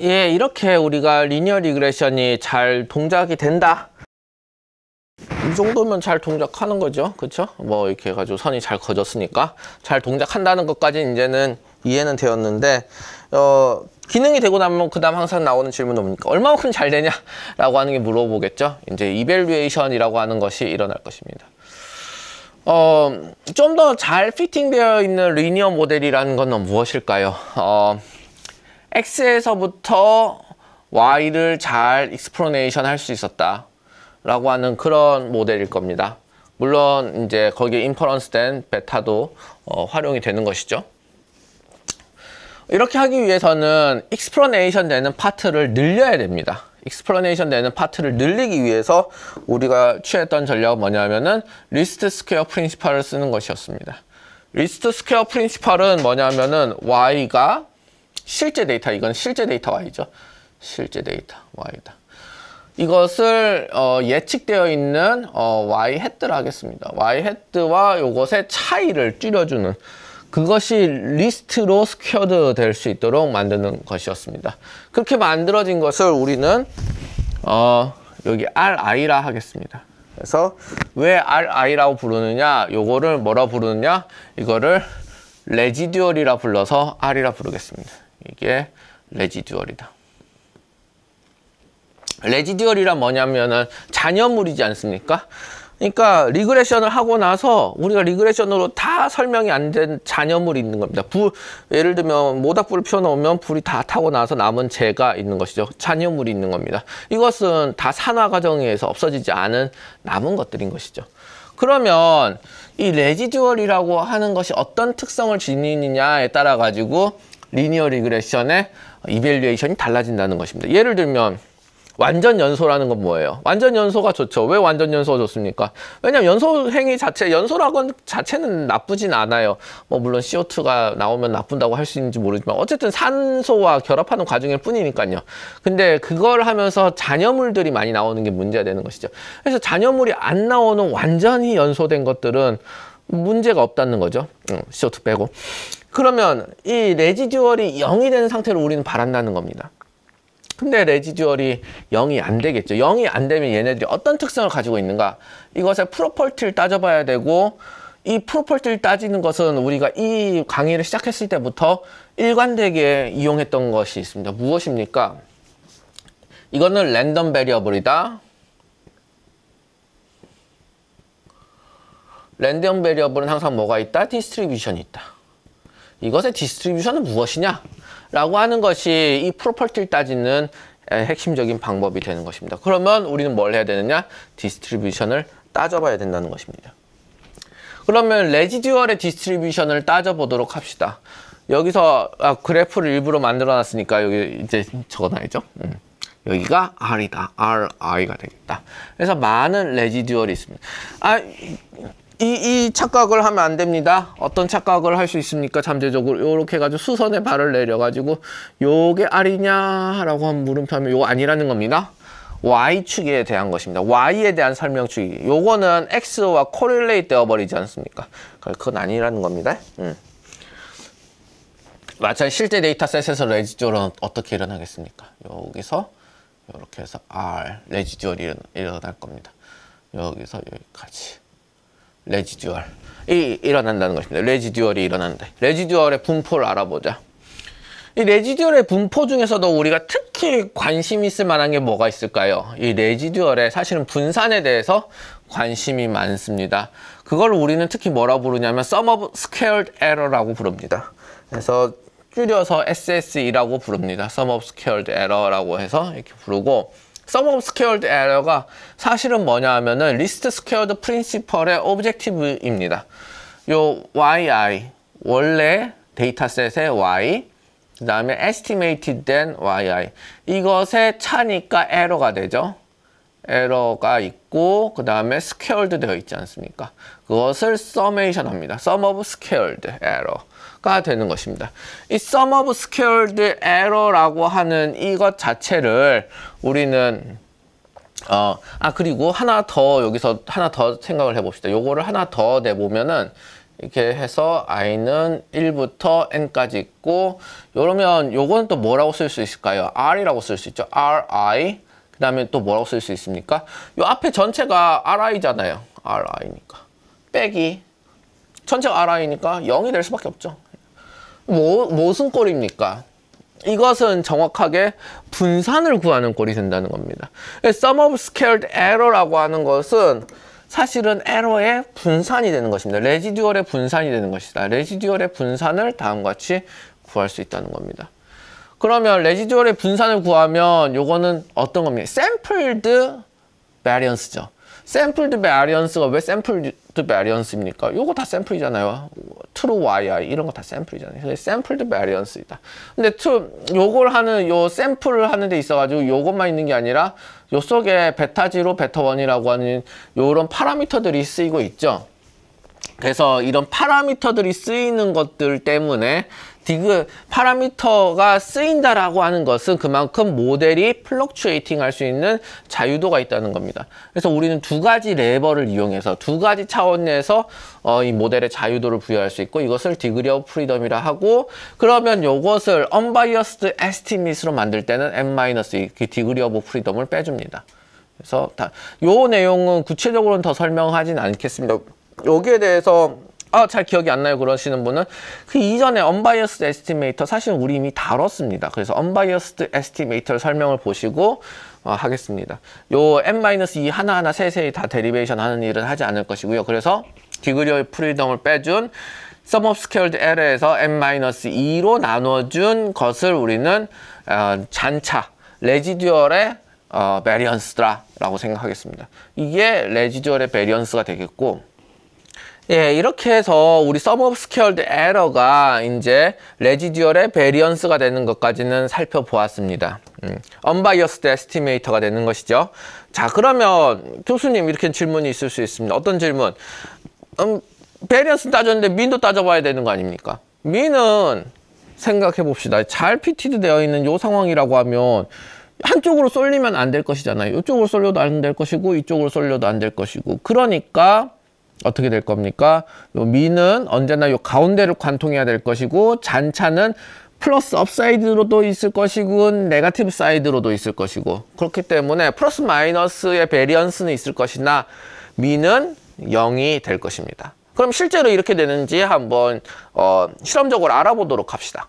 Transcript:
예, 이렇게 우리가 리니어 리그레션이 잘 동작이 된다. 이 정도면 잘 동작하는 거죠. 그쵸? 뭐 이렇게 해가지고 선이 잘 그어졌으니까 잘 동작한다는 것까지 이제는 이해는 되었는데, 기능이 되고 나면 그 다음 항상 나오는 질문은 뭡니까? 얼마만큼 잘 되냐라고 하는 게 물어보겠죠. 이제 이밸류에이션이라고 하는 것이 일어날 것입니다. 좀 더 잘 피팅되어 있는 리니어 모델이라는 건 무엇일까요? X에서부터 Y를 잘 익스플로네이션 할 수 있었다 라고 하는 그런 모델일 겁니다. 물론 이제 거기에 인퍼런스 된 베타도 활용이 되는 것이죠. 이렇게 하기 위해서는 익스플로네이션 되는 파트를 늘려야 됩니다. 익스플로네이션 되는 파트를 늘리기 위해서 우리가 취했던 전략은 뭐냐면은 리스트 스퀘어 프린시펄을 쓰는 것이었습니다. 리스트 스퀘어 프린시펄은 뭐냐면은 Y가 실제 데이터, 이건 실제 데이터 Y죠. 실제 데이터 Y다. 이것을 예측되어 있는 Y 헤드를 하겠습니다. Y 헤드와 요것의 차이를 줄여주는, 그것이 리스트로 스퀘어드 될 수 있도록 만드는 것이었습니다. 그렇게 만들어진 것을 우리는 여기 RI라 하겠습니다. 그래서 왜 RI라고 부르느냐, 요거를 뭐라 부르느냐, 이거를 레지듀얼이라 불러서 R이라 부르겠습니다. 이게 레지듀얼이다. 레지듀얼이란 뭐냐면은 잔여물이지 않습니까? 그러니까 리그레션을 하고 나서 우리가 리그레션으로 다 설명이 안 된 잔여물이 있는 겁니다. 예를 들면 모닥불을 피워놓으면 불이 다 타고 나서 남은 재가 있는 것이죠. 잔여물이 있는 겁니다. 이것은 다 산화 과정에 의해서 없어지지 않은 남은 것들인 것이죠. 그러면 이 레지듀얼이라고 하는 것이 어떤 특성을 지니느냐에 따라 가지고 리니어 리그레션의 이밸류에이션이 달라진다는 것입니다. 예를 들면 완전 연소라는 건 뭐예요? 완전 연소가 좋죠. 왜 완전 연소가 좋습니까? 왜냐면 연소 행위 자체, 연소라고 자체는 나쁘진 않아요. 뭐 물론 CO2가 나오면 나쁜다고 할 수 있는지 모르지만 어쨌든 산소와 결합하는 과정일 뿐이니까요. 근데 그걸 하면서 잔여물들이 많이 나오는 게 문제가 되는 것이죠. 그래서 잔여물이 안 나오는 완전히 연소된 것들은 문제가 없다는 거죠. CO2 빼고. 그러면 이 레지듀얼이 0이 되는 상태를 우리는 바란다는 겁니다. 근데 레지듀얼이 0이 안 되겠죠. 0이 안 되면 얘네들이 어떤 특성을 가지고 있는가? 이것의 프로퍼티를 따져봐야 되고, 이 프로퍼티를 따지는 것은 우리가 이 강의를 시작했을 때부터 일관되게 이용했던 것이 있습니다. 무엇입니까? 이거는 랜덤 베리어블이다. 랜덤 베리어블은 항상 뭐가 있다? 디스트리뷰션이 있다. 이것의 디스트리뷰션은 무엇이냐? 라고 하는 것이 이 프로퍼티를 따지는 핵심적인 방법이 되는 것입니다. 그러면 우리는 뭘 해야 되느냐? 디스트리뷰션을 따져봐야 된다는 것입니다. 그러면 레지듀얼의 디스트리뷰션을 따져보도록 합시다. 여기서 그래프를 일부러 만들어 놨으니까 여기 이제 적어놔야죠. 여기가 R이다. RI가 되겠다. 그래서 많은 레지듀얼이 있습니다. 이 착각을 하면 안 됩니다. 어떤 착각을 할 수 있습니까? 잠재적으로 이렇게 해가지고 수선에 발을 내려가지고 요게 R이냐라고 한 물음표 하면 요거 아니라는 겁니다. Y축에 대한 것입니다. Y에 대한 설명축이. 요거는 X와 코릴레이트 되어버리지 않습니까? 그건 아니라는 겁니다. 마찬가지 실제 데이터셋에서 레지듀얼은 어떻게 일어나겠습니까? 여기서 이렇게 해서 R, 레지듀얼이 일어날 겁니다. 여기서 여기까지. 레지듀얼이 일어난다는 것입니다. 레지듀얼이 일어난다. 레지듀얼의 분포를 알아보자. 이 레지듀얼의 분포 중에서도 우리가 특히 관심 있을 만한 게 뭐가 있을까요? 이 레지듀얼의 사실은 분산에 대해서 관심이 많습니다. 그걸 우리는 특히 뭐라 부르냐면 Sum of Squared Error라고 부릅니다. 그래서 줄여서 SSE라고 부릅니다. Sum of Squared Error라고 해서 이렇게 부르고, Sum of Squared Error가 사실은 뭐냐 하면은 리스트 스퀘어드 프린시펄의 오브젝티브입니다. 요 yi, 원래 데이터셋의 y, 그 다음에 estimated 된 yi, 이것의 차니까 에러가 되죠. 에러가 있고 그 다음에 스퀘어드 되어 있지 않습니까? 그것을 서메이션 합니다. Sum of Squared Error가 되는 것입니다. 이 Sum of Squared Error라고 하는 이것 자체를 우리는 그리고 하나 더 여기서 하나 더 생각을 해봅시다. 요거를 하나 더 내보면은 이렇게 해서 i는 1부터 n까지 있고, 이러면 요거는 또 뭐라고 쓸 수 있을까요? r이라고 쓸 수 있죠. ri. 그 다음에 또 뭐라고 쓸 수 있습니까? 요 앞에 전체가 ri잖아요. ri니까. 빼기. 전체가 ri니까 0이 될 수밖에 없죠. 무슨 꼴입니까? 이것은 정확하게 분산을 구하는 꼴이 된다는 겁니다. sum of scared error라고 하는 것은 사실은 에러의 분산이 되는 것입니다. 레지듀얼의 분산이 되는 것이다. 레지듀얼의 분산을 다음과 같이 구할 수 있다는 겁니다. 그러면 레지듀얼의 분산을 구하면 요거는 어떤 겁니까? 샘플드 베리언스죠. 샘플드 베리언스가 왜 샘플드 베리언스입니까? 요거 다 샘플이잖아요. true yi 이런 거 다 샘플이잖아요. 그래서 샘플드 베리언스이다. 근데 요걸 하는 요 샘플을 하는 데 있어 가지고 요것만 있는 게 아니라 요 속에 베타0, 베타1이라고 하는 요런 파라미터들이 쓰이고 있죠. 그래서 이런 파라미터들이 쓰이는 것들 때문에 파라미터가 쓰인다라고 하는 것은 그만큼 모델이 플럭추에이팅 할 수 있는 자유도가 있다는 겁니다. 그래서 우리는 두 가지 레버를 이용해서 두 가지 차원 내에서 이 모델의 자유도를 부여할 수 있고, 이것을 디그리 오브 프리덤이라 하고, 그러면 이것을 unbiased estimate로 만들 때는 n-2 그 디그리 오브 프리덤을 빼줍니다. 그래서 요 내용은 구체적으로는 더 설명하진 않겠습니다. 여기에 대해서 잘 기억이 안 나요 그러시는 분은 그 이전에 unbiased estimator 사실 우리 이미 다뤘습니다. 그래서 unbiased estimator 설명을 보시고 하겠습니다. 요 n-2 하나하나 세세히 다 데리베이션 하는 일은 하지 않을 것이고요. 그래서 디그리 프리덤을 빼준 sum of scared error에서 n-2로 나눠준 것을 우리는 잔차 레지듀얼의 베리언스라고 생각하겠습니다. 이게 레지듀얼의 베리언스가 되겠고, 예, 이렇게 해서 우리 sum of scared error가 이제 레지듀얼의 베리언스가 되는 것까지는 살펴보았습니다. unbiased estimator가 되는 것이죠. 자, 그러면 교수님 이렇게 질문이 있을 수 있습니다. 어떤 질문? 베리언스 따졌는데 민도 따져봐야 되는 거 아닙니까? 민은 생각해 봅시다. 잘 피티드 되어 있는 이 상황이라고 하면 한쪽으로 쏠리면 안 될 것이잖아요. 이쪽으로 쏠려도 안 될 것이고 이쪽으로 쏠려도 안 될 것이고, 그러니까 어떻게 될 겁니까? 요 미는 언제나 요 가운데를 관통해야 될 것이고, 잔차는 플러스 업사이드로도 있을 것이고 네거티브 사이드로도 있을 것이고, 그렇기 때문에 플러스 마이너스의 베리언스는 있을 것이나 미는 0이 될 것입니다. 그럼 실제로 이렇게 되는지 한번 실험적으로 알아보도록 합시다.